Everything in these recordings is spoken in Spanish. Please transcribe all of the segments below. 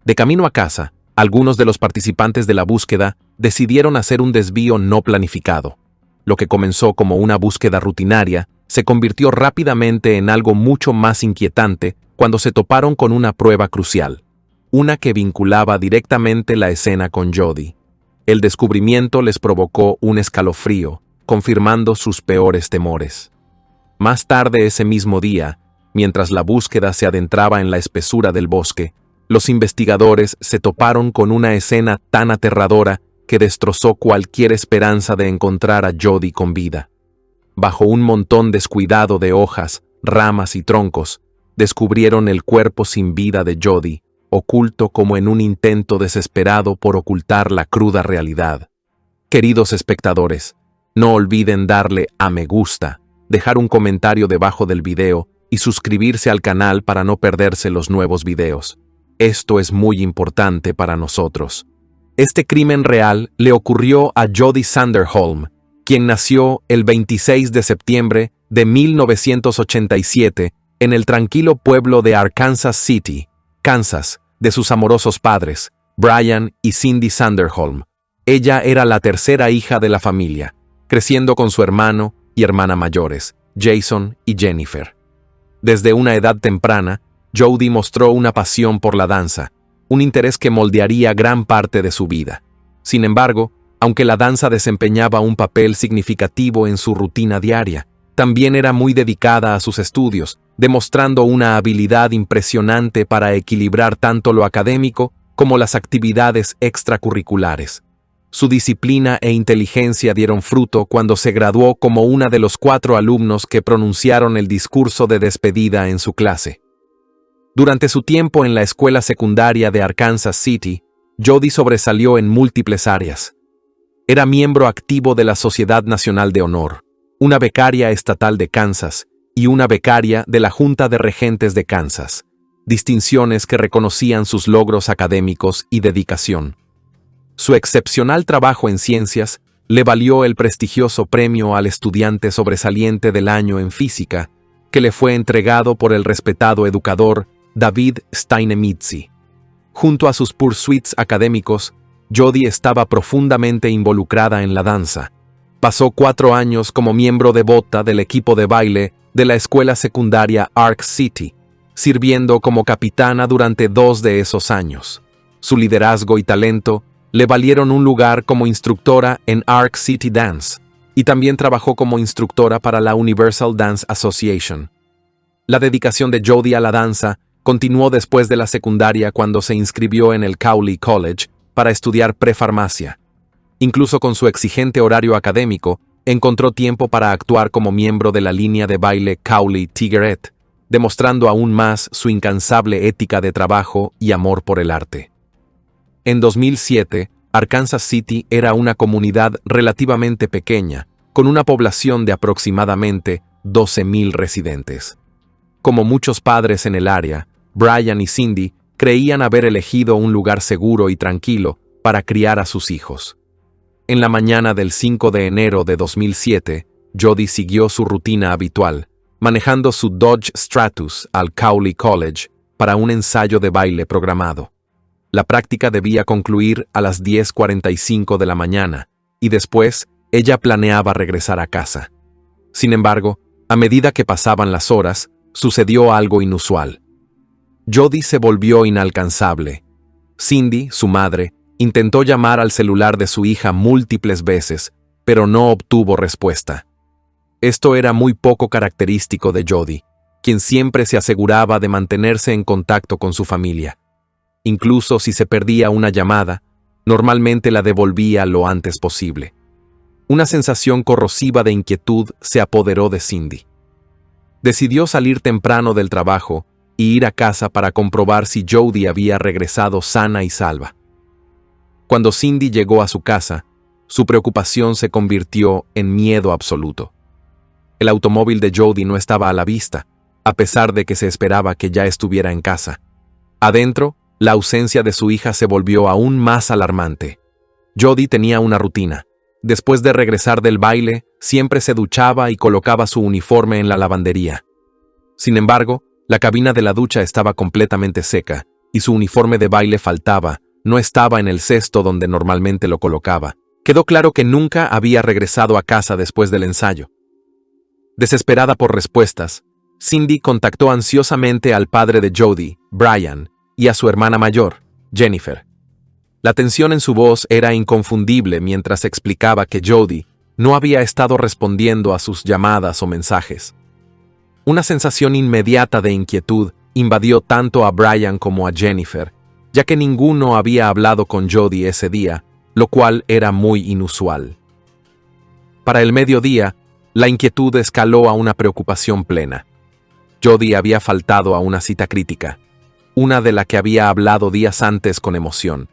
De camino a casa, algunos de los participantes de la búsqueda decidieron hacer un desvío no planificado. Lo que comenzó como una búsqueda rutinaria se convirtió rápidamente en algo mucho más inquietante cuando se toparon con una prueba crucial, una que vinculaba directamente la escena con Jody. El descubrimiento les provocó un escalofrío, confirmando sus peores temores. Más tarde ese mismo día, mientras la búsqueda se adentraba en la espesura del bosque, los investigadores se toparon con una escena tan aterradora que destrozó cualquier esperanza de encontrar a Jody con vida. Bajo un montón descuidado de hojas, ramas y troncos, descubrieron el cuerpo sin vida de Jody, oculto como en un intento desesperado por ocultar la cruda realidad. Queridos espectadores, no olviden darle a me gusta, dejar un comentario debajo del video y suscribirse al canal para no perderse los nuevos videos. Esto es muy importante para nosotros. Este crimen real le ocurrió a Jody Sanderholm, quien nació el 26 de septiembre de 1987 en el tranquilo pueblo de Arkansas City, Kansas, de sus amorosos padres, Brian y Cindy Sanderholm. Ella era la tercera hija de la familia, creciendo con su hermano y hermana mayores, Jason y Jennifer. Desde una edad temprana, Jody mostró una pasión por la danza, un interés que moldearía gran parte de su vida. Sin embargo, aunque la danza desempeñaba un papel significativo en su rutina diaria, también era muy dedicada a sus estudios, demostrando una habilidad impresionante para equilibrar tanto lo académico como las actividades extracurriculares. Su disciplina e inteligencia dieron fruto cuando se graduó como una de los 4 alumnos que pronunciaron el discurso de despedida en su clase. Durante su tiempo en la escuela secundaria de Arkansas City, Jody sobresalió en múltiples áreas. Era miembro activo de la Sociedad Nacional de Honor, una becaria estatal de Kansas y una becaria de la Junta de Regentes de Kansas, distinciones que reconocían sus logros académicos y dedicación. Su excepcional trabajo en ciencias le valió el prestigioso premio al estudiante sobresaliente del año en física, que le fue entregado por el respetado educador David Steinemitzy. Junto a sus pursuits académicos, Jody estaba profundamente involucrada en la danza. Pasó 4 años como miembro devota del equipo de baile de la escuela secundaria Ark City, sirviendo como capitana durante 2 de esos años. Su liderazgo y talento le valieron un lugar como instructora en Ark City Dance, y también trabajó como instructora para la Universal Dance Association. La dedicación de Jody a la danza continuó después de la secundaria cuando se inscribió en el Cowley College para estudiar prefarmacia. Incluso con su exigente horario académico, encontró tiempo para actuar como miembro de la línea de baile Cowley Tigeret, demostrando aún más su incansable ética de trabajo y amor por el arte. En 2007, Arkansas City era una comunidad relativamente pequeña, con una población de aproximadamente 12,000 residentes. Como muchos padres en el área, Brian y Cindy creían haber elegido un lugar seguro y tranquilo para criar a sus hijos. En la mañana del 5 de enero de 2007, Jody siguió su rutina habitual, manejando su Dodge Stratus al Cowley College para un ensayo de baile programado. La práctica debía concluir a las 10:45 de la mañana, y después ella planeaba regresar a casa. Sin embargo, a medida que pasaban las horas, sucedió algo inusual. Jody se volvió inalcanzable. Cindy, su madre, intentó llamar al celular de su hija múltiples veces, pero no obtuvo respuesta. Esto era muy poco característico de Jody, quien siempre se aseguraba de mantenerse en contacto con su familia. Incluso si se perdía una llamada, normalmente la devolvía lo antes posible. Una sensación corrosiva de inquietud se apoderó de Cindy. Decidió salir temprano del trabajo y ir a casa para comprobar si Jody había regresado sana y salva. Cuando Cindy llegó a su casa, su preocupación se convirtió en miedo absoluto. El automóvil de Jody no estaba a la vista, a pesar de que se esperaba que ya estuviera en casa. Adentro, la ausencia de su hija se volvió aún más alarmante. Jody tenía una rutina. Después de regresar del baile, siempre se duchaba y colocaba su uniforme en la lavandería. Sin embargo, la cabina de la ducha estaba completamente seca, y su uniforme de baile faltaba, no estaba en el cesto donde normalmente lo colocaba. Quedó claro que nunca había regresado a casa después del ensayo. Desesperada por respuestas, Cindy contactó ansiosamente al padre de Jody, Brian, y a su hermana mayor, Jennifer. La tensión en su voz era inconfundible mientras explicaba que Jody no había estado respondiendo a sus llamadas o mensajes. Una sensación inmediata de inquietud invadió tanto a Brian como a Jennifer, ya que ninguno había hablado con Jody ese día, lo cual era muy inusual. Para el mediodía, la inquietud escaló a una preocupación plena. Jody había faltado a una cita crítica, una de la que había hablado días antes con emoción.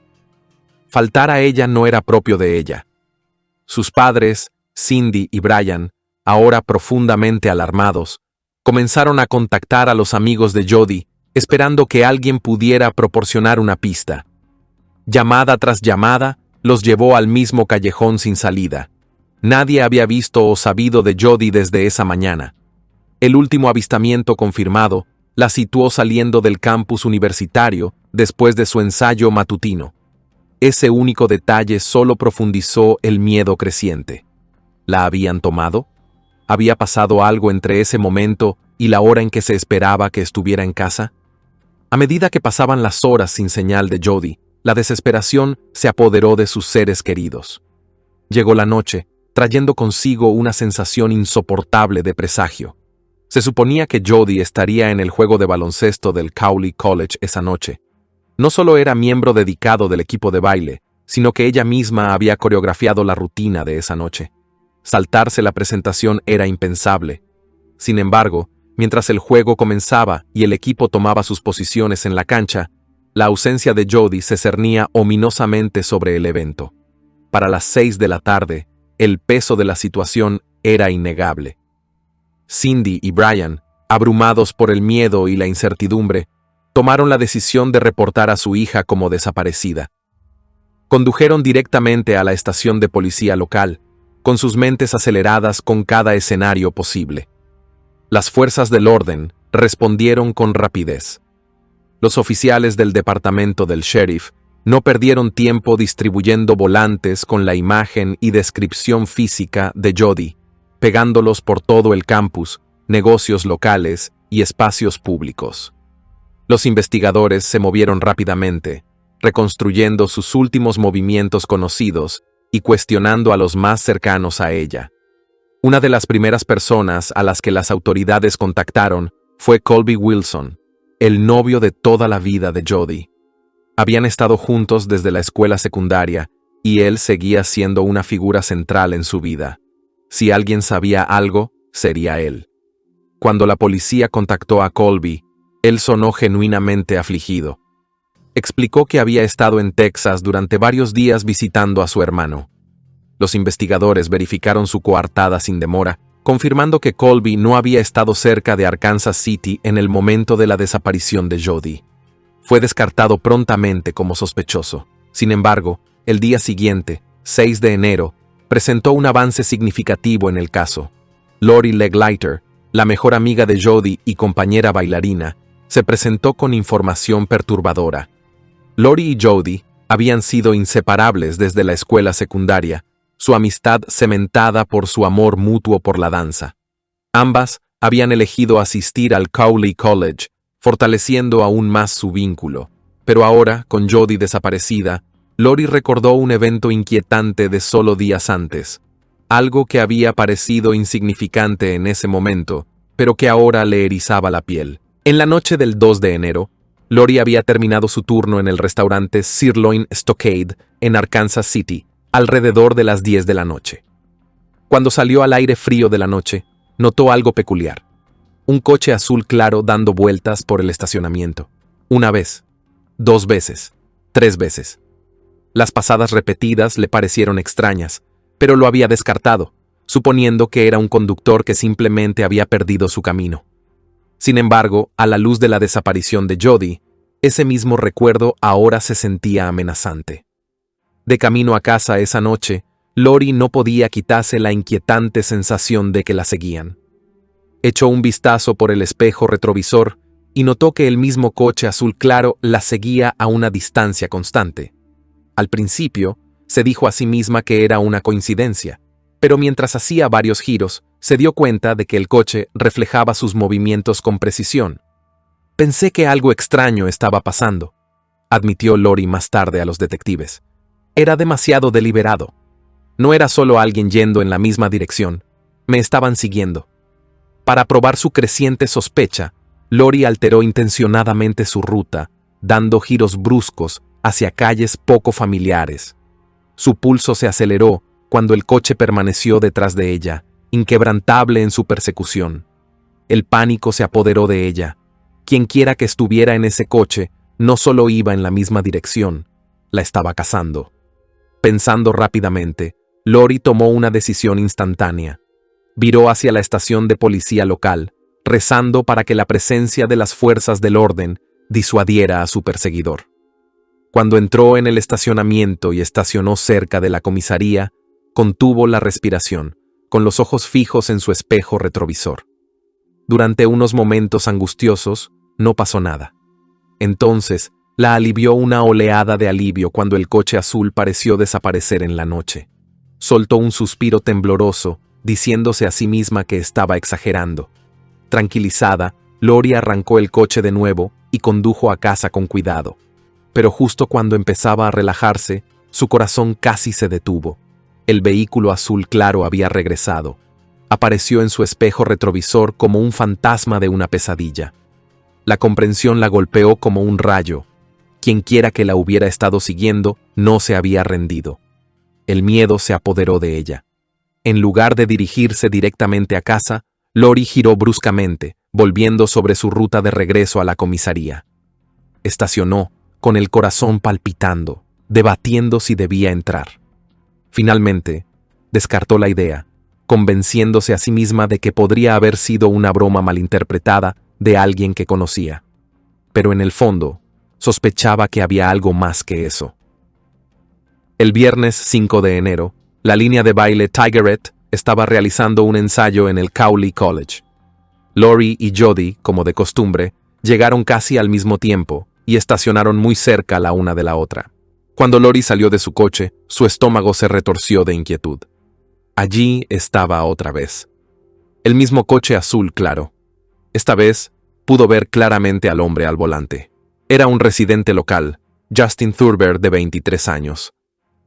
Faltar a ella no era propio de ella. Sus padres, Cindy y Brian, ahora profundamente alarmados, comenzaron a contactar a los amigos de Jody, esperando que alguien pudiera proporcionar una pista. Llamada tras llamada, los llevó al mismo callejón sin salida. Nadie había visto o sabido de Jody desde esa mañana. El último avistamiento confirmado la situó saliendo del campus universitario después de su ensayo matutino. Ese único detalle solo profundizó el miedo creciente. ¿La habían tomado? ¿Había pasado algo entre ese momento y la hora en que se esperaba que estuviera en casa? A medida que pasaban las horas sin señal de Jody, la desesperación se apoderó de sus seres queridos. Llegó la noche, trayendo consigo una sensación insoportable de presagio. Se suponía que Jody estaría en el juego de baloncesto del Cowley College esa noche. No solo era miembro dedicado del equipo de baile, sino que ella misma había coreografiado la rutina de esa noche. Saltarse la presentación era impensable. Sin embargo, mientras el juego comenzaba y el equipo tomaba sus posiciones en la cancha, la ausencia de Jody se cernía ominosamente sobre el evento. Para las 6 de la tarde, el peso de la situación era innegable. Cindy y Brian, abrumados por el miedo y la incertidumbre, tomaron la decisión de reportar a su hija como desaparecida. Condujeron directamente a la estación de policía local, con sus mentes aceleradas con cada escenario posible. Las fuerzas del orden respondieron con rapidez. Los oficiales del departamento del sheriff no perdieron tiempo distribuyendo volantes con la imagen y descripción física de Jody, pegándolos por todo el campus, negocios locales y espacios públicos. Los investigadores se movieron rápidamente, reconstruyendo sus últimos movimientos conocidos y cuestionando a los más cercanos a ella. Una de las primeras personas a las que las autoridades contactaron fue Colby Wilson, el novio de toda la vida de Jody. Habían estado juntos desde la escuela secundaria y él seguía siendo una figura central en su vida. Si alguien sabía algo, sería él. Cuando la policía contactó a Colby, él sonó genuinamente afligido. Explicó que había estado en Texas durante varios días visitando a su hermano. Los investigadores verificaron su coartada sin demora, confirmando que Colby no había estado cerca de Arkansas City en el momento de la desaparición de Jody. Fue descartado prontamente como sospechoso. Sin embargo, el día siguiente, 6 de enero, presentó un avance significativo en el caso. Lori Leglighter, la mejor amiga de Jody y compañera bailarina, se presentó con información perturbadora. Lori y Jody habían sido inseparables desde la escuela secundaria, su amistad cementada por su amor mutuo por la danza. Ambas habían elegido asistir al Cowley College, fortaleciendo aún más su vínculo. Pero ahora, con Jody desaparecida, Lori recordó un evento inquietante de solo días antes, algo que había parecido insignificante en ese momento, pero que ahora le erizaba la piel. En la noche del 2 de enero, Lori había terminado su turno en el restaurante Sirloin Stockade en Arkansas City, alrededor de las 10 de la noche. Cuando salió al aire frío de la noche, notó algo peculiar. Un coche azul claro dando vueltas por el estacionamiento. Una vez, 2 veces, 3 veces. Las pasadas repetidas le parecieron extrañas, pero lo había descartado, suponiendo que era un conductor que simplemente había perdido su camino. Sin embargo, a la luz de la desaparición de Jody, ese mismo recuerdo ahora se sentía amenazante. De camino a casa esa noche, Lori no podía quitarse la inquietante sensación de que la seguían. Echó un vistazo por el espejo retrovisor y notó que el mismo coche azul claro la seguía a una distancia constante. Al principio, se dijo a sí misma que era una coincidencia, pero mientras hacía varios giros, se dio cuenta de que el coche reflejaba sus movimientos con precisión. «Pensé que algo extraño estaba pasando», admitió Lori más tarde a los detectives. «Era demasiado deliberado. No era solo alguien yendo en la misma dirección. Me estaban siguiendo». Para probar su creciente sospecha, Lori alteró intencionadamente su ruta, dando giros bruscos hacia calles poco familiares. Su pulso se aceleró cuando el coche permaneció detrás de ella, inquebrantable en su persecución. El pánico se apoderó de ella. Quienquiera que estuviera en ese coche no solo iba en la misma dirección, la estaba cazando. Pensando rápidamente, Lori tomó una decisión instantánea. Viró hacia la estación de policía local, rezando para que la presencia de las fuerzas del orden disuadiera a su perseguidor. Cuando entró en el estacionamiento y estacionó cerca de la comisaría, contuvo la respiración, con los ojos fijos en su espejo retrovisor. Durante unos momentos angustiosos, no pasó nada. Entonces, la alivió una oleada de alivio cuando el coche azul pareció desaparecer en la noche. Soltó un suspiro tembloroso, diciéndose a sí misma que estaba exagerando. Tranquilizada, Lori arrancó el coche de nuevo y condujo a casa con cuidado. Pero justo cuando empezaba a relajarse, su corazón casi se detuvo. El vehículo azul claro había regresado. Apareció en su espejo retrovisor como un fantasma de una pesadilla. La comprensión la golpeó como un rayo. Quienquiera que la hubiera estado siguiendo no se había rendido. El miedo se apoderó de ella. En lugar de dirigirse directamente a casa, Lori giró bruscamente, volviendo sobre su ruta de regreso a la comisaría. Estacionó, con el corazón palpitando, debatiendo si debía entrar. Finalmente, descartó la idea, convenciéndose a sí misma de que podría haber sido una broma malinterpretada de alguien que conocía. Pero en el fondo, sospechaba que había algo más que eso. El viernes 5 de enero, la línea de baile Tigeret estaba realizando un ensayo en el Cowley College. Lori y Jody, como de costumbre, llegaron casi al mismo tiempo y estacionaron muy cerca la una de la otra. Cuando Lori salió de su coche, su estómago se retorció de inquietud. Allí estaba otra vez. El mismo coche azul claro. Esta vez, pudo ver claramente al hombre al volante. Era un residente local, Justin Thurber, de 23 años.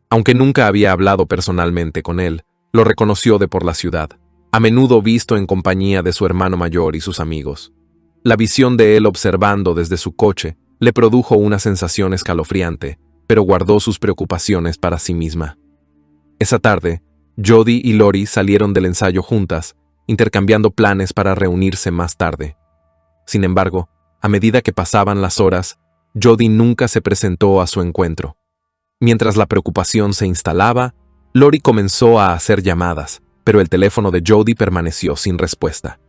Aunque nunca había hablado personalmente con él, lo reconoció de por la ciudad, a menudo visto en compañía de su hermano mayor y sus amigos. La visión de él observando desde su coche le produjo una sensación escalofriante, pero guardó sus preocupaciones para sí misma. Esa tarde, Jody y Lori salieron del ensayo juntas, intercambiando planes para reunirse más tarde. Sin embargo, a medida que pasaban las horas, Jody nunca se presentó a su encuentro. Mientras la preocupación se instalaba, Lori comenzó a hacer llamadas, pero el teléfono de Jody permaneció sin respuesta.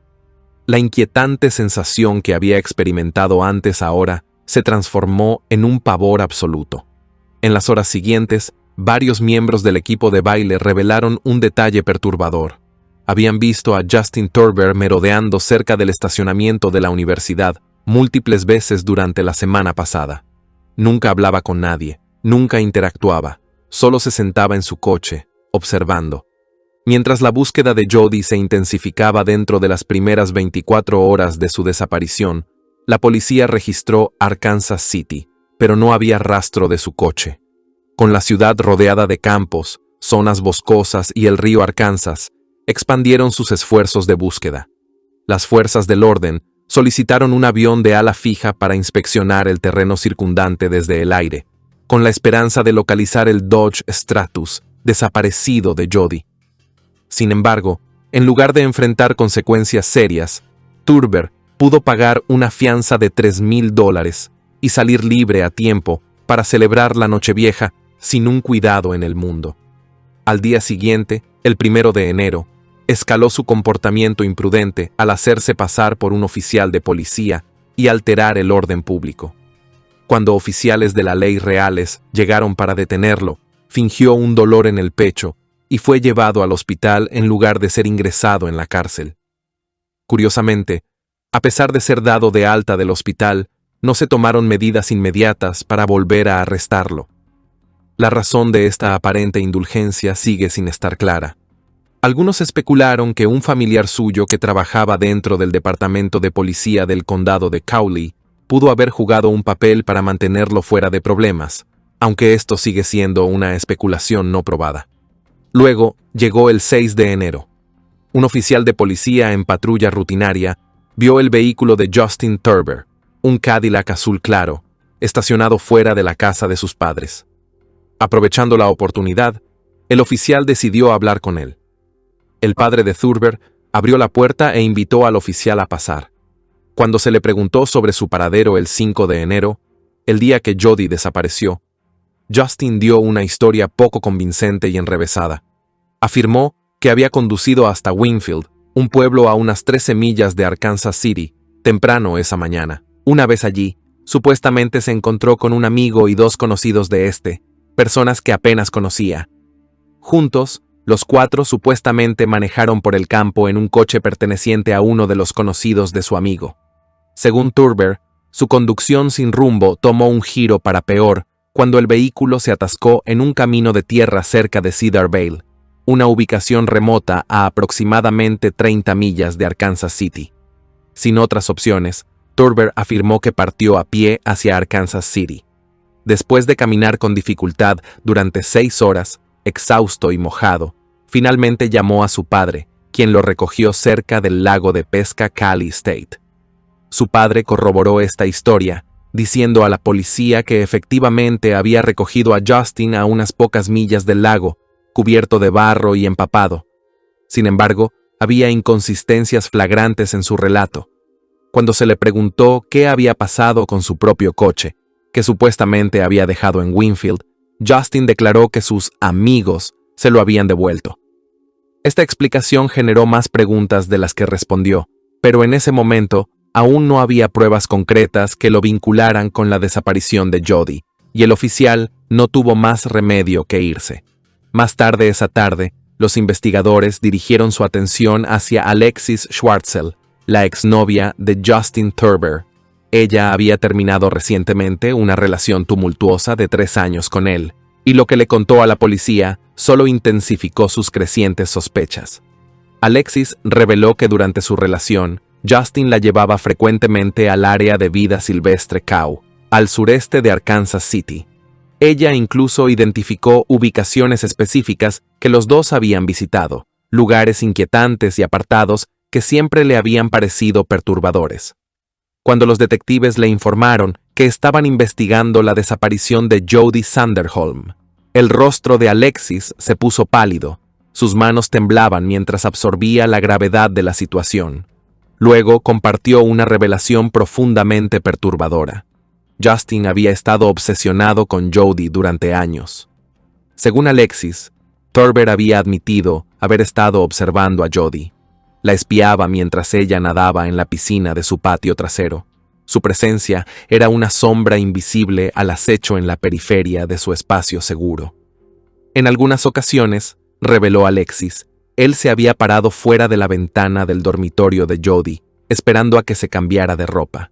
La inquietante sensación que había experimentado antes ahora se transformó en un pavor absoluto. En las horas siguientes, varios miembros del equipo de baile revelaron un detalle perturbador. Habían visto a Justin Thurber merodeando cerca del estacionamiento de la universidad múltiples veces durante la semana pasada. Nunca hablaba con nadie, nunca interactuaba, solo se sentaba en su coche, observando. Mientras la búsqueda de Jody se intensificaba dentro de las primeras 24 horas de su desaparición, la policía registró Arkansas City, pero no había rastro de su coche. Con la ciudad rodeada de campos, zonas boscosas y el río Arkansas, expandieron sus esfuerzos de búsqueda. Las fuerzas del orden solicitaron un avión de ala fija para inspeccionar el terreno circundante desde el aire, con la esperanza de localizar el Dodge Stratus desaparecido de Jody. Sin embargo, en lugar de enfrentar consecuencias serias, Thurber pudo pagar una fianza de $3,000 y salir libre a tiempo para celebrar la Nochevieja sin un cuidado en el mundo. Al día siguiente, el 1 de enero, escaló su comportamiento imprudente al hacerse pasar por un oficial de policía y alterar el orden público. Cuando oficiales de la ley reales llegaron para detenerlo, fingió un dolor en el pecho y fue llevado al hospital en lugar de ser ingresado en la cárcel. Curiosamente, A pesar de ser dado de alta del hospital, no se tomaron medidas inmediatas para volver a arrestarlo. La razón de esta aparente indulgencia sigue sin estar clara. Algunos especularon que un familiar suyo que trabajaba dentro del departamento de policía del condado de Cowley pudo haber jugado un papel para mantenerlo fuera de problemas, aunque esto sigue siendo una especulación no probada. Luego llegó el 6 de enero. Un oficial de policía en patrulla rutinaria vio el vehículo de Justin Turber, un Cadillac azul claro, estacionado fuera de la casa de sus padres. Aprovechando la oportunidad, el oficial decidió hablar con él. El padre de Turber abrió la puerta e invitó al oficial a pasar. Cuando se le preguntó sobre su paradero el 5 de enero, el día que Jody desapareció, Justin dio una historia poco convincente y enrevesada. Afirmó que había conducido hasta Winfield, un pueblo a unas 13 millas de Arkansas City, temprano esa mañana. Una vez allí, supuestamente se encontró con un amigo y dos conocidos de personas que apenas conocía. Juntos, los cuatro supuestamente manejaron por el campo en un coche perteneciente a uno de los conocidos de su amigo. Según Turber, su conducción sin rumbo tomó un giro para peor cuando el vehículo se atascó en un camino de tierra cerca de Cedar Vale, una ubicación remota a aproximadamente 30 millas de Arkansas City. Sin otras opciones, Turber afirmó que partió a pie hacia Arkansas City. Después de caminar con dificultad durante 6 horas, exhausto y mojado, finalmente llamó a su padre, quien lo recogió cerca del lago de pesca Cali State. Su padre corroboró esta historia, diciendo a la policía que efectivamente había recogido a Justin a unas pocas millas del lago, cubierto de barro y empapado. Sin embargo, había inconsistencias flagrantes en su relato. Cuando se le preguntó qué había pasado con su propio coche, que supuestamente había dejado en Winfield, Justin declaró que sus amigos se lo habían devuelto. Esta explicación generó más preguntas de las que respondió, pero en ese momento aún no había pruebas concretas que lo vincularan con la desaparición de Jody, y el oficial no tuvo más remedio que irse. Más tarde esa tarde, los investigadores dirigieron su atención hacia Alexis Schwartzel, la exnovia de Justin Turber. Ella había terminado recientemente una relación tumultuosa de 3 años con él, y lo que le contó a la policía solo intensificó sus crecientes sospechas. Alexis reveló que durante su relación, Justin la llevaba frecuentemente al área de vida silvestre Cow, al sureste de Arkansas City. Ella incluso identificó ubicaciones específicas que los dos habían visitado, lugares inquietantes y apartados que siempre le habían parecido perturbadores. Cuando los detectives le informaron que estaban investigando la desaparición de Jody Sanderholm, el rostro de Alexis se puso pálido, sus manos temblaban mientras absorbía la gravedad de la situación. Luego compartió una revelación profundamente perturbadora. Justin había estado obsesionado con Jody durante años. Según Alexis, Turber había admitido haber estado observando a Jody. La espiaba mientras ella nadaba en la piscina de su patio trasero. Su presencia era una sombra invisible al acecho en la periferia de su espacio seguro. En algunas ocasiones, reveló Alexis, él se había parado fuera de la ventana del dormitorio de Jody, esperando a que se cambiara de ropa.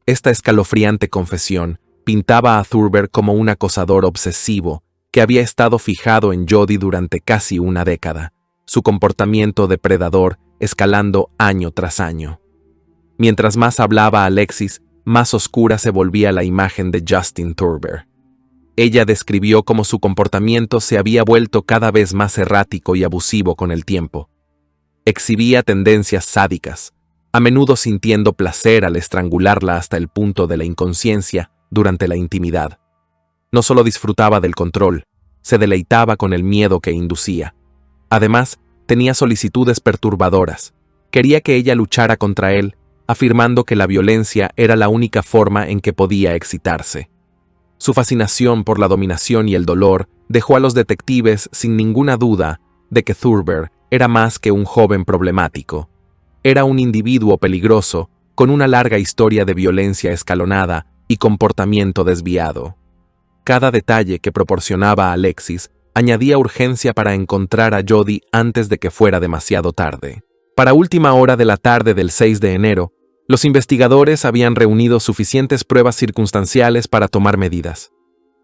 Esta escalofriante confesión pintaba a Turber como un acosador obsesivo que había estado fijado en Jody durante casi una década, su comportamiento depredador escalando año tras año. Mientras más hablaba Alexis, más oscura se volvía la imagen de Justin Turber. Ella describió cómo su comportamiento se había vuelto cada vez más errático y abusivo con el tiempo. Exhibía tendencias sádicas, a menudo sintiendo placer al estrangularla hasta el punto de la inconsciencia durante la intimidad. No solo disfrutaba del control, se deleitaba con el miedo que inducía. Además, tenía solicitudes perturbadoras. Quería que ella luchara contra él, afirmando que la violencia era la única forma en que podía excitarse. Su fascinación por la dominación y el dolor dejó a los detectives sin ninguna duda de que Turber era más que un joven problemático. Era un individuo peligroso, con una larga historia de violencia escalonada y comportamiento desviado. Cada detalle que proporcionaba Alexis añadía urgencia para encontrar a Jody antes de que fuera demasiado tarde. Para última hora de la tarde del 6 de enero, Los investigadores habían reunido suficientes pruebas circunstanciales para tomar medidas.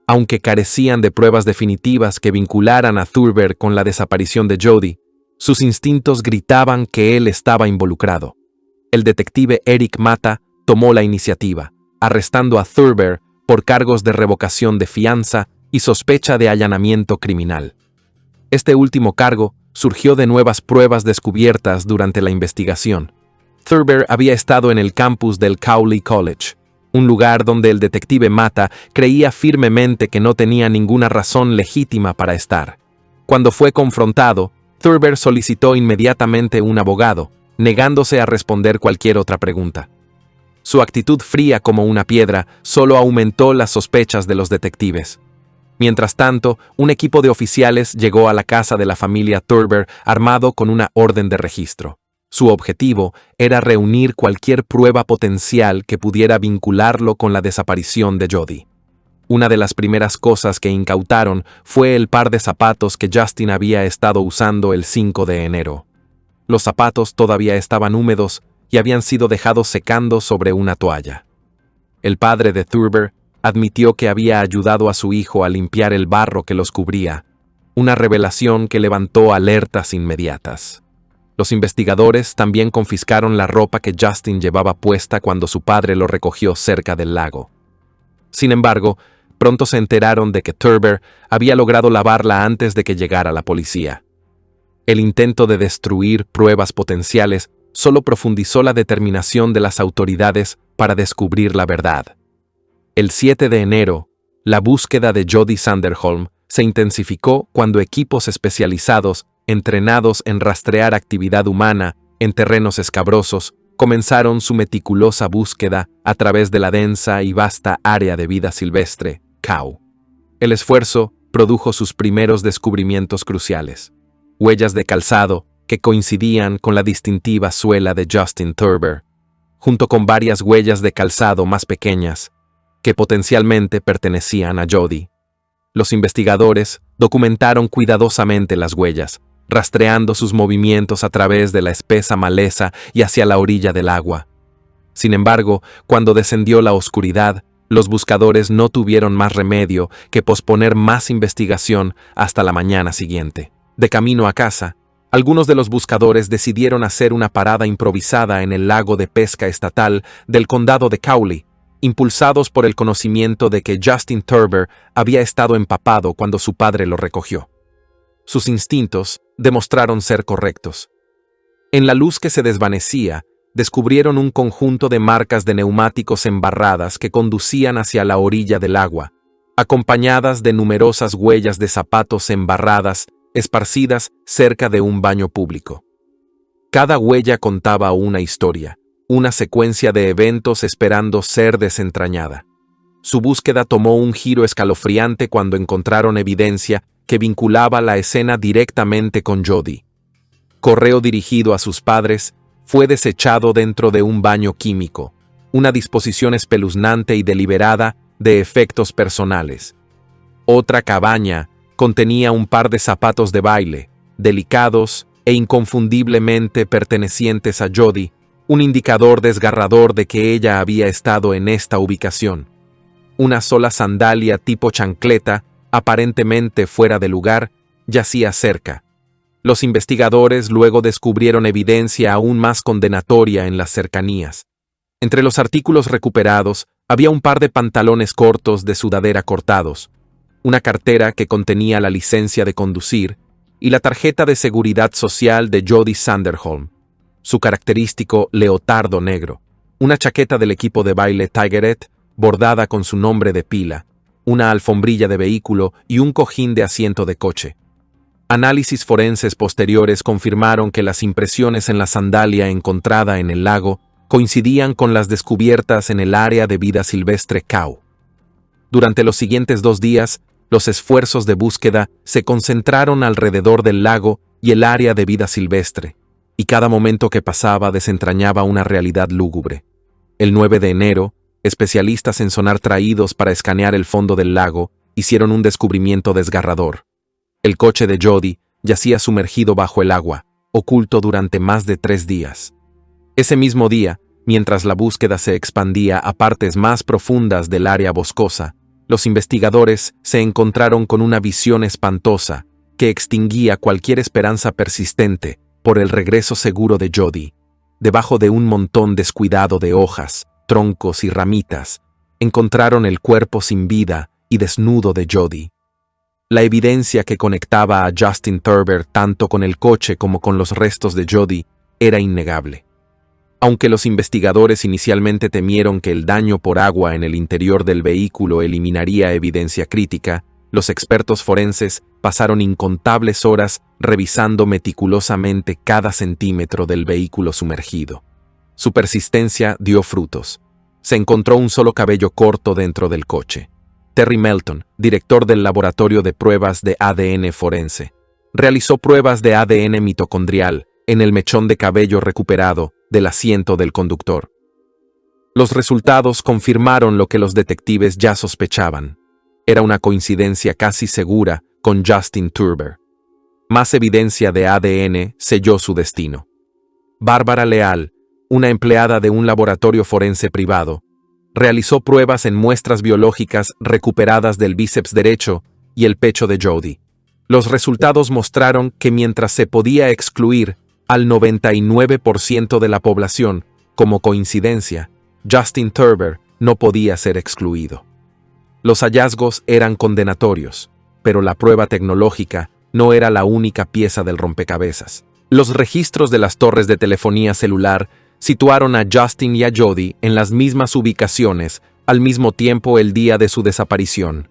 Aunque carecían de pruebas definitivas que vincularan a Thurber con la desaparición de Jody, sus instintos gritaban que él estaba involucrado. El detective Eric Mata tomó la iniciativa, arrestando a Thurber por cargos de revocación de fianza y sospecha de allanamiento criminal. Este último cargo surgió de nuevas pruebas descubiertas durante la investigación. Thurber había estado en el campus del Cowley College, un lugar donde el detective Mata creía firmemente que no tenía ninguna razón legítima para estar. Cuando fue confrontado, Thurber solicitó inmediatamente un abogado, negándose a responder cualquier otra pregunta. Su actitud fría como una piedra solo aumentó las sospechas de los detectives. Mientras tanto, un equipo de oficiales llegó a la casa de la familia Thurber armado con una orden de registro. Su objetivo era reunir cualquier prueba potencial que pudiera vincularlo con la desaparición de Jody. Una de las primeras cosas que incautaron fue el par de zapatos que Justin había estado usando el 5 de enero. Los zapatos todavía estaban húmedos y habían sido dejados secando sobre una toalla. El padre de Thurber admitió que había ayudado a su hijo a limpiar el barro que los cubría, una revelación que levantó alertas inmediatas. Los investigadores también confiscaron la ropa que Justin llevaba puesta cuando su padre lo recogió cerca del lago. Sin embargo, pronto se enteraron de que Thurber había logrado lavarla antes de que llegara la policía. El intento de destruir pruebas potenciales solo profundizó la determinación de las autoridades para descubrir la verdad. El 7 de enero, la búsqueda de Jody Sanderholm se intensificó cuando equipos especializados, entrenados en rastrear actividad humana en terrenos escabrosos, comenzaron su meticulosa búsqueda a través de la densa y vasta área de vida silvestre, Cow. El esfuerzo produjo sus primeros descubrimientos cruciales: huellas de calzado que coincidían con la distintiva suela de Justin Thurber, junto con varias huellas de calzado más pequeñas que potencialmente pertenecían a Jody. Los investigadores documentaron cuidadosamente las huellas, rastreando sus movimientos a través de la espesa maleza y hacia la orilla del agua. Sin embargo, cuando descendió la oscuridad, los buscadores no tuvieron más remedio que posponer más investigación hasta la mañana siguiente. De camino a casa, algunos de los buscadores decidieron hacer una parada improvisada en el lago de pesca estatal del condado de Cowley, impulsados por el conocimiento de que Justin Thurber había estado empapado cuando su padre lo recogió. Sus instintos demostraron ser correctos. En la luz que se desvanecía, descubrieron un conjunto de marcas de neumáticos embarradas que conducían hacia la orilla del agua, acompañadas de numerosas huellas de zapatos embarradas esparcidas cerca de un baño público. Cada huella contaba una historia, una secuencia de eventos esperando ser desentrañada. Su búsqueda tomó un giro escalofriante cuando encontraron evidencia que vinculaba la escena directamente con Jody. Correo dirigido a sus padres fue desechado dentro de un baño químico, una disposición espeluznante y deliberada de efectos personales. Otra cabaña contenía un par de zapatos de baile, delicados e inconfundiblemente pertenecientes a Jody, un indicador desgarrador de que ella había estado en esta ubicación. Una sola sandalia tipo chancleta, aparentemente fuera de lugar, yacía cerca. Los investigadores luego descubrieron evidencia aún más condenatoria en las cercanías. Entre los artículos recuperados había un par de pantalones cortos de sudadera cortados, una cartera que contenía la licencia de conducir y la tarjeta de seguridad social de Jody Sanderholm, su característico leotardo negro, una chaqueta del equipo de baile Tigeret bordada con su nombre de pila, una alfombrilla de vehículo y un cojín de asiento de coche. Análisis forenses posteriores confirmaron que las impresiones en la sandalia encontrada en el lago coincidían con las descubiertas en el área de vida silvestre Cow. Durante los siguientes 2 días, los esfuerzos de búsqueda se concentraron alrededor del lago y el área de vida silvestre, y cada momento que pasaba desentrañaba una realidad lúgubre. El 9 de enero, especialistas en sonar traídos para escanear el fondo del lago hicieron un descubrimiento desgarrador. El coche de Jody yacía sumergido bajo el agua, oculto durante más de 3 días. Ese mismo día, Mientras la búsqueda se expandía a partes más profundas del área boscosa, los investigadores se encontraron con una visión espantosa que extinguía cualquier esperanza persistente por el regreso seguro de Jody. Debajo de un montón descuidado de hojas, troncos y ramitas, encontraron el cuerpo sin vida y desnudo de Jody. La evidencia que conectaba a Justin Thurber tanto con el coche como con los restos de Jody era innegable. Aunque los investigadores inicialmente temieron que el daño por agua en el interior del vehículo eliminaría evidencia crítica, los expertos forenses pasaron incontables horas revisando meticulosamente cada centímetro del vehículo sumergido. Su persistencia dio frutos. Se encontró un solo cabello corto dentro del coche. Terry Melton, director del Laboratorio de Pruebas de ADN Forense, realizó pruebas de ADN mitocondrial en el mechón de cabello recuperado del asiento del conductor. Los resultados confirmaron lo que los detectives ya sospechaban. Era una coincidencia casi segura con Justin Thurber. Más evidencia de ADN selló su destino. Bárbara Leal, una empleada de un laboratorio forense privado, realizó pruebas en muestras biológicas recuperadas del bíceps derecho y el pecho de Jody. Los resultados mostraron que mientras se podía excluir al 99% de la población como coincidencia, Justin Thurber no podía ser excluido. Los hallazgos eran condenatorios, pero la prueba tecnológica no era la única pieza del rompecabezas. Los registros de las torres de telefonía celular situaron a Justin y a Jody en las mismas ubicaciones al mismo tiempo el día de su desaparición.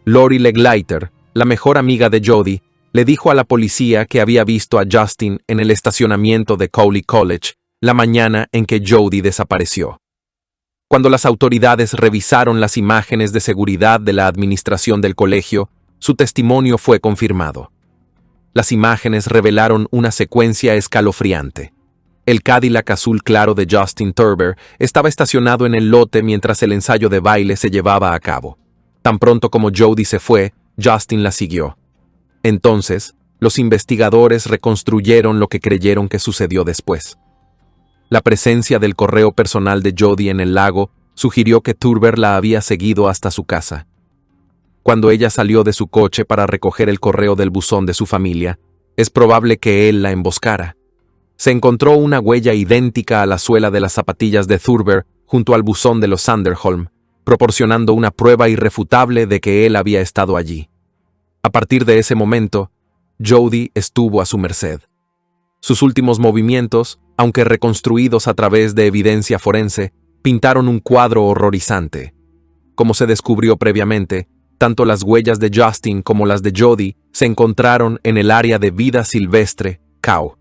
Lori Legleiter, la mejor amiga de Jody, le dijo a la policía que había visto a Justin en el estacionamiento de Cowley College la mañana en que Jody desapareció. Cuando las autoridades revisaron las imágenes de seguridad de la administración del colegio, su testimonio fue confirmado. Las imágenes revelaron una secuencia escalofriante. El Cadillac azul claro de Justin Thurber estaba estacionado en el lote mientras el ensayo de baile se llevaba a cabo. Tan pronto como Jody se fue, Justin la siguió. Entonces, los investigadores reconstruyeron lo que creyeron que sucedió después. La presencia del correo personal de Jody en el lago sugirió que Thurber la había seguido hasta su casa. Cuando ella salió de su coche para recoger el correo del buzón de su familia, es probable que él la emboscara. Se encontró una huella idéntica a la suela de las zapatillas de Thurber junto al buzón de los Sanderholm, proporcionando una prueba irrefutable de que él había estado allí. A partir de ese momento, Jody estuvo a su merced. Sus últimos movimientos, aunque reconstruidos a través de evidencia forense, pintaron un cuadro horrorizante. Como se descubrió previamente, tanto las huellas de Justin como las de Jody se encontraron en el área de vida silvestre, Cow.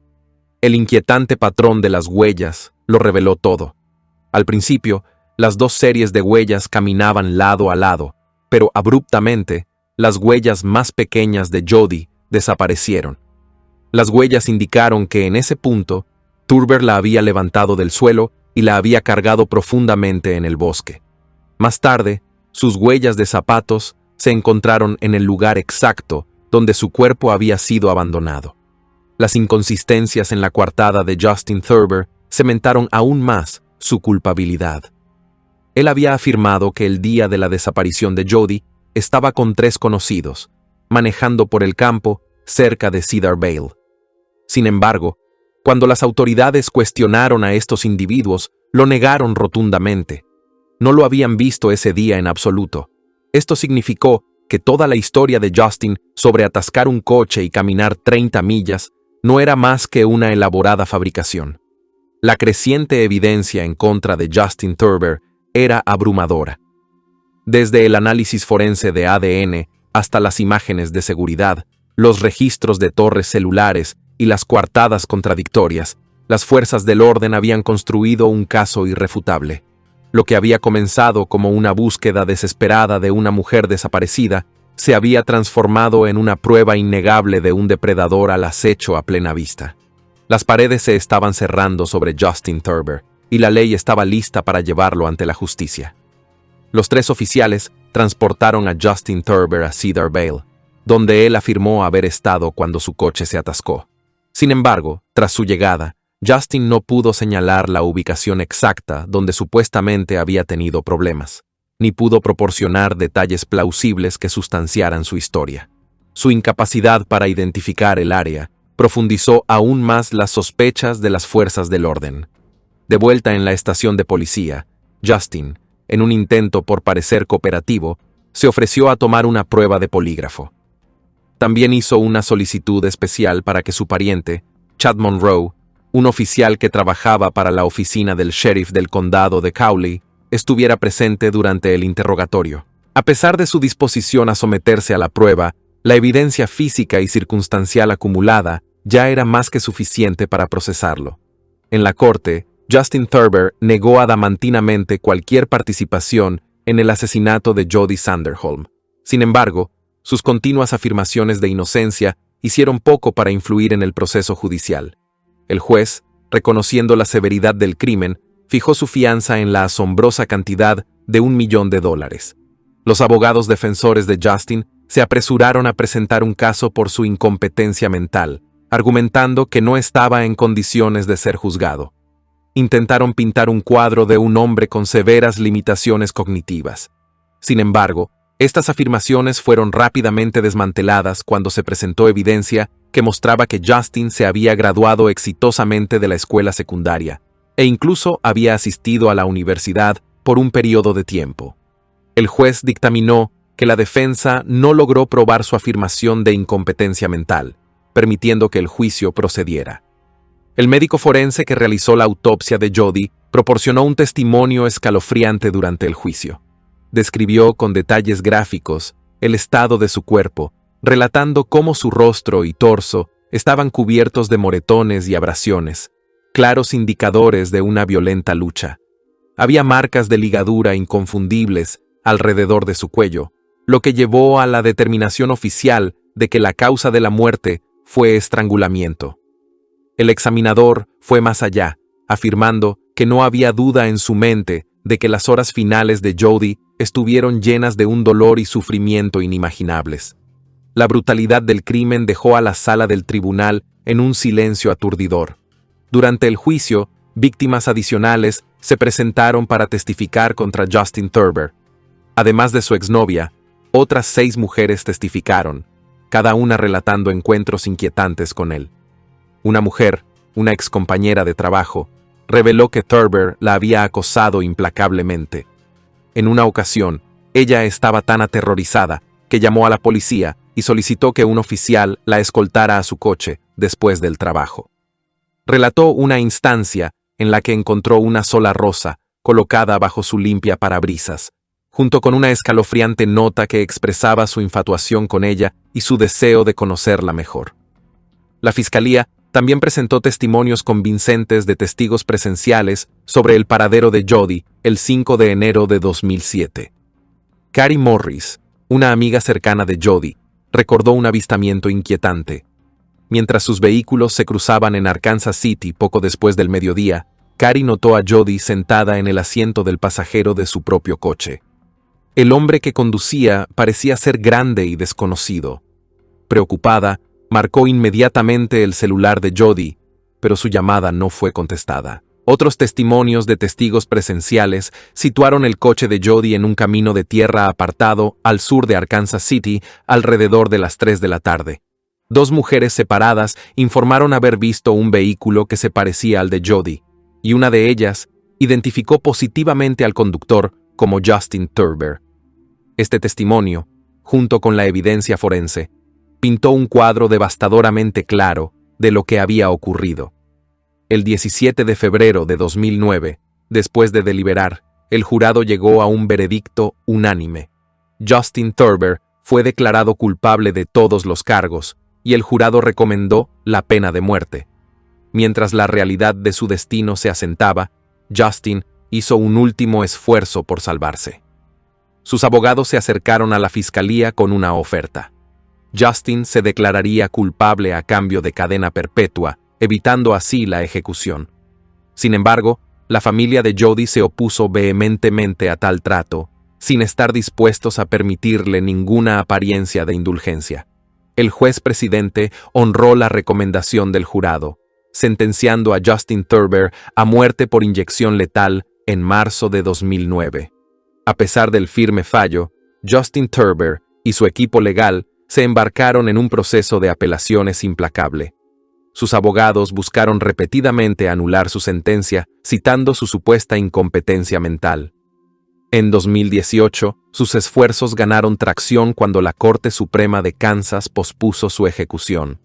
El inquietante patrón de las huellas lo reveló todo. Al principio, las dos series de huellas caminaban lado a lado, pero abruptamente, las huellas más pequeñas de Jody desaparecieron. Las huellas indicaron que en ese punto, Thurber la había levantado del suelo y la había cargado profundamente en el bosque. Más tarde, sus huellas de zapatos se encontraron en el lugar exacto donde su cuerpo había sido abandonado. Las inconsistencias en la coartada de Justin Thurber cementaron aún más su culpabilidad. Él había afirmado que el día de la desaparición de Jody estaba con 3 conocidos, manejando por el campo cerca de Cedar Vale. Sin embargo, cuando las autoridades cuestionaron a estos individuos, lo negaron rotundamente. No lo habían visto ese día en absoluto. Esto significó que toda la historia de Justin sobre atascar un coche y caminar 30 millas no era más que una elaborada fabricación. La creciente evidencia en contra de Justin Thurber era abrumadora. Desde el análisis forense de ADN hasta las imágenes de seguridad, los registros de torres celulares y las coartadas contradictorias, las fuerzas del orden habían construido un caso irrefutable. Lo que había comenzado como una búsqueda desesperada de una mujer desaparecida se había transformado en una prueba innegable de un depredador al acecho a plena vista. Las paredes se estaban cerrando sobre Justin Thurber, y la ley estaba lista para llevarlo ante la justicia. Los 3 oficiales transportaron a Justin Thurber a Cedar Vale, donde él afirmó haber estado cuando su coche se atascó. Sin embargo, tras su llegada, Justin no pudo señalar la ubicación exacta donde supuestamente había tenido problemas, ni pudo proporcionar detalles plausibles que sustanciaran su historia. Su incapacidad para identificar el área profundizó aún más las sospechas de las fuerzas del orden. De vuelta en la estación de policía, Justin, en un intento por parecer cooperativo, se ofreció a tomar una prueba de polígrafo. También hizo una solicitud especial para que su pariente, Chad Monroe, un oficial que trabajaba para la oficina del sheriff del condado de Cowley, estuviera presente durante el interrogatorio. A pesar de su disposición a someterse a la prueba, la evidencia física y circunstancial acumulada ya era más que suficiente para procesarlo. En la corte, Justin Thurber negó adamantinamente cualquier participación en el asesinato de Jody Sanderholm. Sin embargo, sus continuas afirmaciones de inocencia hicieron poco para influir en el proceso judicial. El juez, reconociendo la severidad del crimen, fijó su fianza en la asombrosa cantidad de $1 millón. Los abogados defensores de Justin se apresuraron a presentar un caso por su incompetencia mental, argumentando que no estaba en condiciones de ser juzgado. Intentaron pintar un cuadro de un hombre con severas limitaciones cognitivas. Sin embargo, estas afirmaciones fueron rápidamente desmanteladas cuando se presentó evidencia que mostraba que Justin se había graduado exitosamente de la escuela secundaria e incluso había asistido a la universidad por un periodo de tiempo. El juez dictaminó que la defensa no logró probar su afirmación de incompetencia mental, permitiendo que el juicio procediera. El médico forense que realizó la autopsia de Jody proporcionó un testimonio escalofriante durante el juicio. Describió con detalles gráficos el estado de su cuerpo, relatando cómo su rostro y torso estaban cubiertos de moretones y abrasiones, claros indicadores de una violenta lucha. Había marcas de ligadura inconfundibles alrededor de su cuello, lo que llevó a la determinación oficial de que la causa de la muerte fue estrangulamiento. El examinador fue más allá, afirmando que no había duda en su mente de que las horas finales de Jody estuvieron llenas de un dolor y sufrimiento inimaginables. La brutalidad del crimen dejó a la sala del tribunal en un silencio aturdidor. Durante el juicio, víctimas adicionales se presentaron para testificar contra Justin Thurber. Además de su exnovia, otras 6 mujeres testificaron, cada una relatando encuentros inquietantes con él. Una mujer, una excompañera de trabajo, reveló que Thurber la había acosado implacablemente. En una ocasión, ella estaba tan aterrorizada que llamó a la policía y solicitó que un oficial la escoltara a su coche después del trabajo. Relató una instancia en la que encontró una sola rosa colocada bajo su limpia parabrisas, junto con una escalofriante nota que expresaba su infatuación con ella y su deseo de conocerla mejor. La fiscalía también presentó testimonios convincentes de testigos presenciales sobre el paradero de Jody el 5 de enero de 2007. Carrie Morris, una amiga cercana de Jody, recordó un avistamiento inquietante. Mientras sus vehículos se cruzaban en Arkansas City poco después del mediodía, Carrie notó a Jody sentada en el asiento del pasajero de su propio coche. El hombre que conducía parecía ser grande y desconocido. Preocupada, marcó inmediatamente el celular de Jody, pero su llamada no fue contestada. Otros testimonios de testigos presenciales situaron el coche de Jody en un camino de tierra apartado al sur de Arkansas City alrededor de las 3 de la tarde. 2 mujeres separadas informaron haber visto un vehículo que se parecía al de Jody, y una de ellas identificó positivamente al conductor como Justin Thurber. Este testimonio, junto con la evidencia forense, pintó un cuadro devastadoramente claro de lo que había ocurrido. El 17 de febrero de 2009, después de deliberar, el jurado llegó a un veredicto unánime. Justin Thurber fue declarado culpable de todos los cargos y el jurado recomendó la pena de muerte. Mientras la realidad de su destino se asentaba, Justin hizo un último esfuerzo por salvarse. Sus abogados se acercaron a la fiscalía con una oferta. Justin se declararía culpable a cambio de cadena perpetua, evitando así la ejecución. Sin embargo, la familia de Jody se opuso vehementemente a tal trato, sin estar dispuestos a permitirle ninguna apariencia de indulgencia. El juez presidente honró la recomendación del jurado, sentenciando a Justin Thurber a muerte por inyección letal en marzo de 2009. A pesar del firme fallo, Justin Thurber y su equipo legal se embarcaron en un proceso de apelaciones implacable. Sus abogados buscaron repetidamente anular su sentencia, citando su supuesta incompetencia mental. En 2018, sus esfuerzos ganaron tracción cuando la Corte Suprema de Kansas pospuso su ejecución.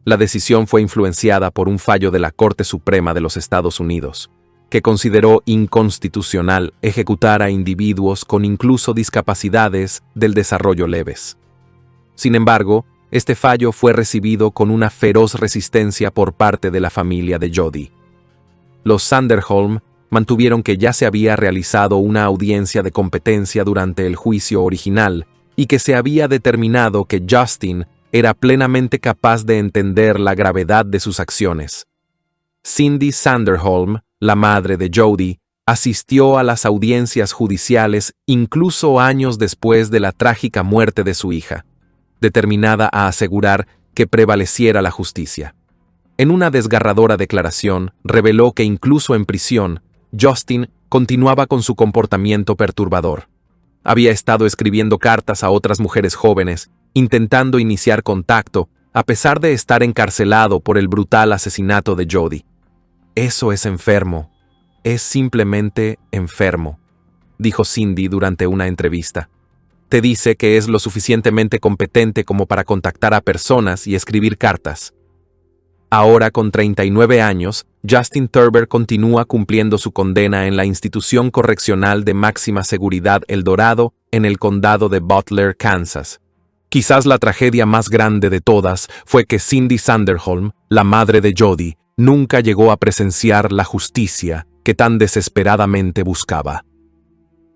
La decisión fue influenciada por un fallo de la Corte Suprema de los Estados Unidos, que consideró inconstitucional ejecutar a individuos con incluso discapacidades del desarrollo leves. Sin embargo, este fallo fue recibido con una feroz resistencia por parte de la familia de Jodi. Los Sanderholm mantuvieron que ya se había realizado una audiencia de competencia durante el juicio original y que se había determinado que Justin era plenamente capaz de entender la gravedad de sus acciones. Cindy Sanderholm, la madre de Jodi, asistió a las audiencias judiciales incluso años después de la trágica muerte de su hija, determinada a asegurar que prevaleciera la justicia. En una desgarradora declaración, reveló que incluso en prisión, Justin continuaba con su comportamiento perturbador. Había estado escribiendo cartas a otras mujeres jóvenes, intentando iniciar contacto, a pesar de estar encarcelado por el brutal asesinato de Jodi. Eso es enfermo. Es simplemente enfermo, dijo Cindy durante una entrevista. Te dice que es lo suficientemente competente como para contactar a personas y escribir cartas. Ahora, con 39 años, Justin Thurber continúa cumpliendo su condena en la institución correccional de máxima seguridad El Dorado, en el condado de Butler, Kansas. Quizás la tragedia más grande de todas fue que Cindy Sanderholm, la madre de Jodi, nunca llegó a presenciar la justicia que tan desesperadamente buscaba.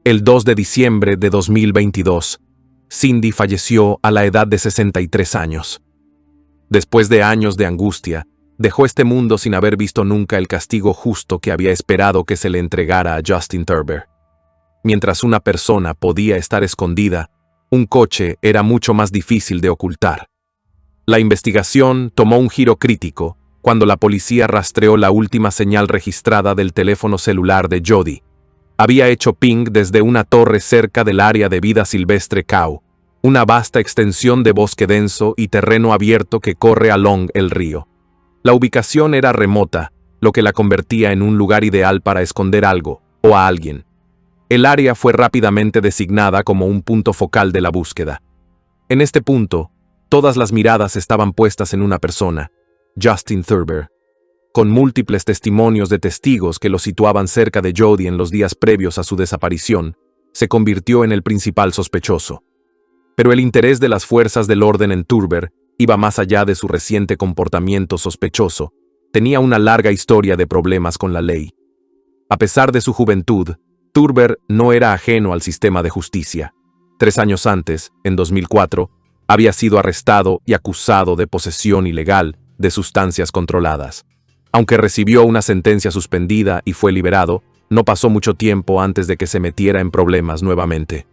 El 2 de diciembre de 2022, Cindy falleció a la edad de 63 años. Después de años de angustia, dejó este mundo sin haber visto nunca el castigo justo que había esperado que se le entregara a Justin Thurber. Mientras una persona podía estar escondida, un coche era mucho más difícil de ocultar. La investigación tomó un giro crítico cuando la policía rastreó la última señal registrada del teléfono celular de Jodi. Había hecho ping desde una torre cerca del área de vida silvestre Cow, una vasta extensión de bosque denso y terreno abierto que corre along el río. La ubicación era remota, lo que la convertía en un lugar ideal para esconder algo o a alguien. El área fue rápidamente designada como un punto focal de la búsqueda. En este punto, todas las miradas estaban puestas en una persona, Justin Thurber, con múltiples testimonios de testigos que lo situaban cerca de Jodi en los días previos a su desaparición. Se convirtió en el principal sospechoso. Pero el interés de las fuerzas del orden en Thurber iba más allá de su reciente comportamiento sospechoso. Tenía una larga historia de problemas con la ley. A pesar de su juventud, Thurber no era ajeno al sistema de justicia. 3 años antes, en 2004, había sido arrestado y acusado de posesión ilegal de sustancias controladas. Aunque recibió una sentencia suspendida y fue liberado, no pasó mucho tiempo antes de que se metiera en problemas nuevamente.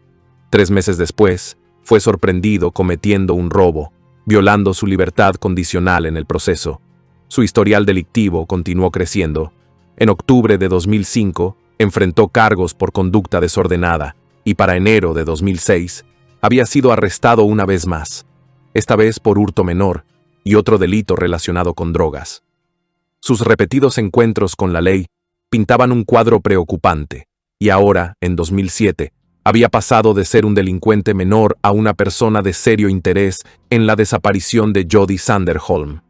3 meses después, fue sorprendido cometiendo un robo, violando su libertad condicional en el proceso. Su historial delictivo continuó creciendo. En octubre de 2005, enfrentó cargos por conducta desordenada y para enero de 2006, había sido arrestado una vez más, esta vez por hurto menor y otro delito relacionado con drogas. Sus repetidos encuentros con la ley pintaban un cuadro preocupante, y ahora, en 2007, había pasado de ser un delincuente menor a una persona de serio interés en la desaparición de Jodi Sanderholm.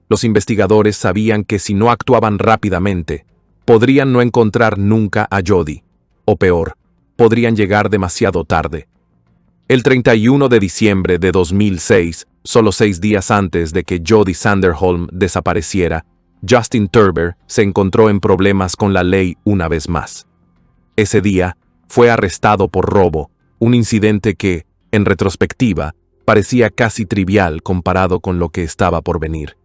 Los investigadores sabían que si no actuaban rápidamente, podrían no encontrar nunca a Jodi, o peor, podrían llegar demasiado tarde. El 31 de diciembre de 2006, solo 6 días antes de que Jodi Sanderholm desapareciera, Justin Thurber se encontró en problemas con la ley una vez más. Ese día, fue arrestado por robo, un incidente que, en retrospectiva, parecía casi trivial comparado con lo que estaba por venir.